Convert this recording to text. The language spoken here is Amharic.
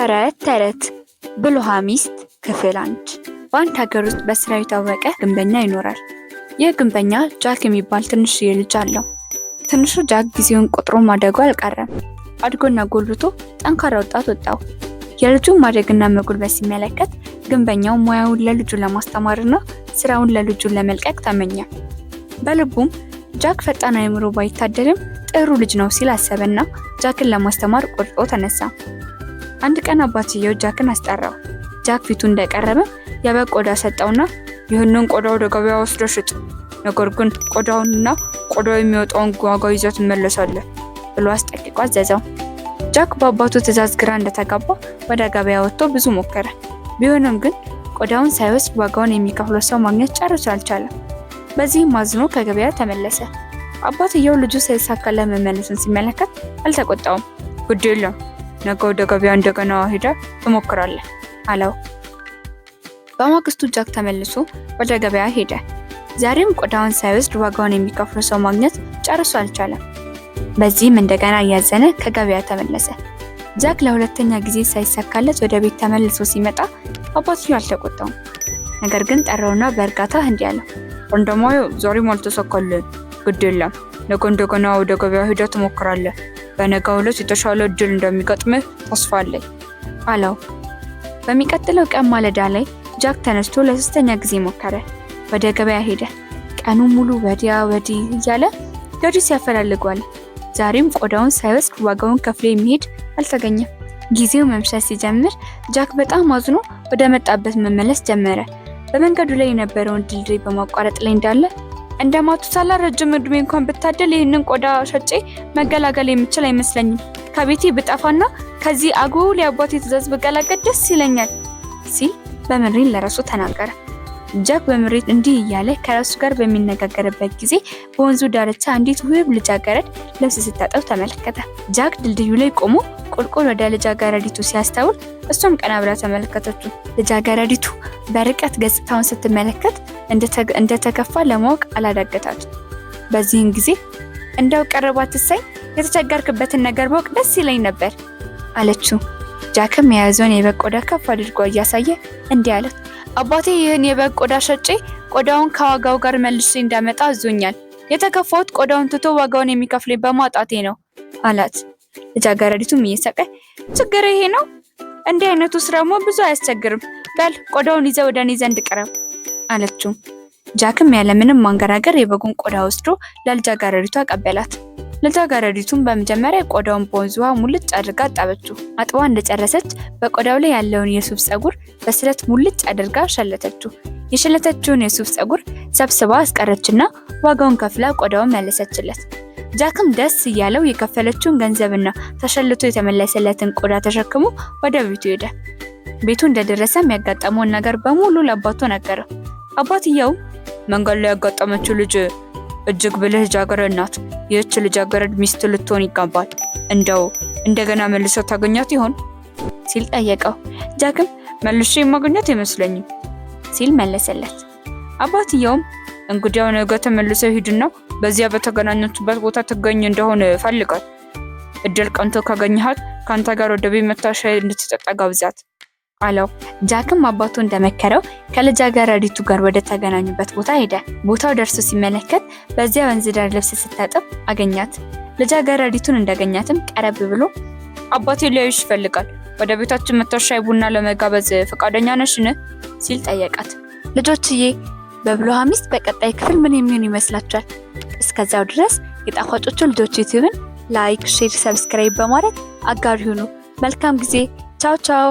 ተረት ብልኋ ሚስት ክፍል 1። በአንድ ሀገር ውስጥ በስራው የታወቀ ግንበኛ ይኖራል። ይህ ግንበኛ ጃክ የሚባል ትንሽዬ ልጅ አለው። ትንሹ ጃክ ጊዜውን ቆጥሮ ማደጉ አልቀረም። አድጎና ጎልብቶ ጠንካራ ወጣት ወጣው። የልጁን ማደግና መጎልበት ሲመለከት ግንበኛው ሙያውን ለልጁ ለማስተማርና ስራውን ለልጁ ለመልቀቅ ተመኘ። በልቡም ጃክ ፈጣን አእምሮ ባይታደልም ጥሩ ልጅ ነው ሲል አሰበና ጃክን ለማስተማር ቆርጦ ተነሳ። አንድ ቀን አባትየው ጃክን አስጠራው። ጃክ ፊቱ እንደቀረበ የበግ ቆዳ ሰጠውና ይህንን ቆዳ ወደ ገበያ ወስደህ ሽጥ፣ ነገር ግን ቆዳውንና ቆዳው የሚወጣውን ዋጋ ይዘህ ትመለሳለህ ብሎ አስጠንቅቆ አዘዘው። ጃክ በአባቱ ትዕዛዝ ግራ እንደተጋባ ወደ ገበያ ወጥቶ ብዙ ሞከረ። ቢሆንም ግን ቆዳውን ሳይወስድ ዋጋውን የሚከፍለው ሰው ማግኘት ጨርሶ አልቻለም። በዚህም አዝኖ ከገበያ ተመለሰ። አባትየው ልጁ ሳይሳካለት መመለሱን ሲመለከት አልተቆጣውም። ግድ የለም ነገ ወደ ገበያ እንደገና ሄደህ ትሞክራለህ አለው። በማግስቱ ጃክ ተመልሶ ወደ ገበያ ሄደ። ዛሬም ቆዳውን ሳይወስድ ዋጋውን የሚከፍለው ሰው ማግኘት ጨርሶ አልቻለም። በዚህም እንደገና እያዘነ ከገበያ ተመለሰ። ጃክ ለሁለተኛ ጊዜ ሳይሳካለት ወደ ቤት ተመልሶ ሲመጣ አባትየው አልተቆጣውም። ነገር ግን ጠራውና በእርጋታ እንዲህ አለው፣ እንደማየው ዛሬም አልተሳካልህም። ግድ የለም ነገ እንደገና ወደ ገበያ ሄደህ ትሞክራለህ። በነጋው ዕለት የተሻለ እድል እንደሚገጥምህ ተስፋ አለኝ አለው። በሚቀጥለው ቀን ማለዳ ላይ ጃክ ተነስቶ ለሶስተኛ ጊዜ ሞከረ። ወደ ገበያ ሄደ። ቀኑ ሙሉ ወዲያ ወዲህ እያለ ገዢ ያፈላልጓል። ዛሬም ቆዳውን ሳይወስድ ዋጋውን ከፍሎ የሚሄድ አልተገኘም። ጊዜው መምሸት ሲጀምር ጃክ በጣም አዝኖ ወደ መጣበት መመለስ ጀመረ። በመንገዱ ላይ የነበረውን ድልድይ በማቋረጥ ላይ እንዳለ እንደ ማቱሳላ ረጅም እድሜ እንኳን ብታደል ይህንን ቆዳ ሸጬ መገላገል የምችል አይመስለኝም። ከቤቴ ብጠፋና ከዚህ አጉል የአባቴ ትዕዛዝ ብገላገል ደስ ይለኛል ሲል በምሬት ለራሱ ተናገረ። ጃክ በምሬት እንዲህ እያለ ከራሱ ጋር በሚነጋገርበት ጊዜ በወንዙ ዳርቻ አንዲት ውብ ልጃገረድ ልብስ ስታጠብ ተመለከተ። ጃክ ድልድዩ ላይ ቆሞ ቁልቁል ወደ ልጃገረዲቱ ሲያስተውል እሷም ቀና ብላ ተመለከተችው። ልጃገረዲቱ በርቀት ገጽታውን ስትመለከት እንደተከፋ ለማወቅ አላዳገታት። በዚህን ጊዜ እንደው ቀረባት ትሰኝ የተቸገርክበትን ነገር ባውቅ ደስ ይለኝ ነበር አለችው። ጃክም የያዘውን የበግ ቆዳ ከፍ አድርጎ እያሳየ እንዲህ አለ፣ አባቴ ይህን የበግ ቆዳ ሸጬ ቆዳውን ከዋጋው ጋር መልሼ እንዳመጣ አዞኛል። የተከፋሁት ቆዳውን ትቶ ዋጋውን የሚከፍለኝ በማጣቴ ነው አላት። ልጃገረዲቱም እየሳቀ ችግር ይሄ ነው? እንዲህ አይነቱ ስራሞ ብዙ አያስቸግርም። በል ቆዳውን ይዘህ ወደ እኔ ዘንድ ቅረብ አለችው። ጃክም ያለምንም ማንገራገር የበጉን ቆዳ ወስዶ ለልጃገረዲቱ አቀበላት። ልጃገረዲቱም በመጀመሪያ ቆዳውን በወንዝ ውሃ ሙልጭ አድርጋ አጠበችው። አጥባ እንደጨረሰች በቆዳው ላይ ያለውን የሱፍ ፀጉር በስለት ሙልጭ አድርጋ ሸለተችው። የሸለተችውን የሱፍ ፀጉር ሰብስባ አስቀረችና ዋጋውን ከፍላ ቆዳውን መለሰችለት። ጃክም ደስ እያለው የከፈለችውን ገንዘብና ተሸልቶ የተመለሰለትን ቆዳ ተሸክሞ ወደ ቤቱ ሄደ። ቤቱ እንደደረሰ የሚያጋጠመውን ነገር በሙሉ ለአባቱ ነገረው። አባትየው መንገድ ላይ ያጋጠመችው ልጅ እጅግ ብልህ ልጃገረድ ናት። ይህች ልጃገረድ ሚስት ልትሆን ይገባል። እንደው እንደገና መልሰው ታገኛት ይሆን ሲል ጠየቀው። ጃክም መልሼ የማገኛት አይመስለኝም ሲል መለሰለት። አባትየውም እንግዲያው ነገ ተመልሰው ሂድና በዚያ በተገናኙበት ቦታ ትገኝ እንደሆነ ፈልጋት። እድል ቀንቶ ካገኘሃት ካንተ ጋር ወደ ቤት መታ ሻይ እንድትጠጣ ጋብዛት አለው። ጃክም አባቱ እንደመከረው ከልጃገረዲቱ ጋር ወደ ተገናኙበት ቦታ ሄደ። ቦታው ደርሶ ሲመለከት በዚያ ወንዝ ዳር ልብስ ስታጠብ አገኛት። ልጃገረዲቱን እንዳገኛትም ቀረብ ብሎ አባቴ ሊያዩሽ ይፈልጋል፣ ወደ ቤታችን መታ ሻይ ቡና ለመጋበዝ ፈቃደኛ ነሽን ሲል ጠየቃት። ልጆችዬ በብልኋ ሚስት በቀጣይ ክፍል ምን የሚሆን ይመስላችኋል? እስከዛው ድረስ የጣፋጮቹ ልጆች ዩቲዩብን ላይክ፣ ሼር፣ ሰብስክራይብ በማድረግ አጋር ይሁኑ። መልካም ጊዜ። ቻው ቻው።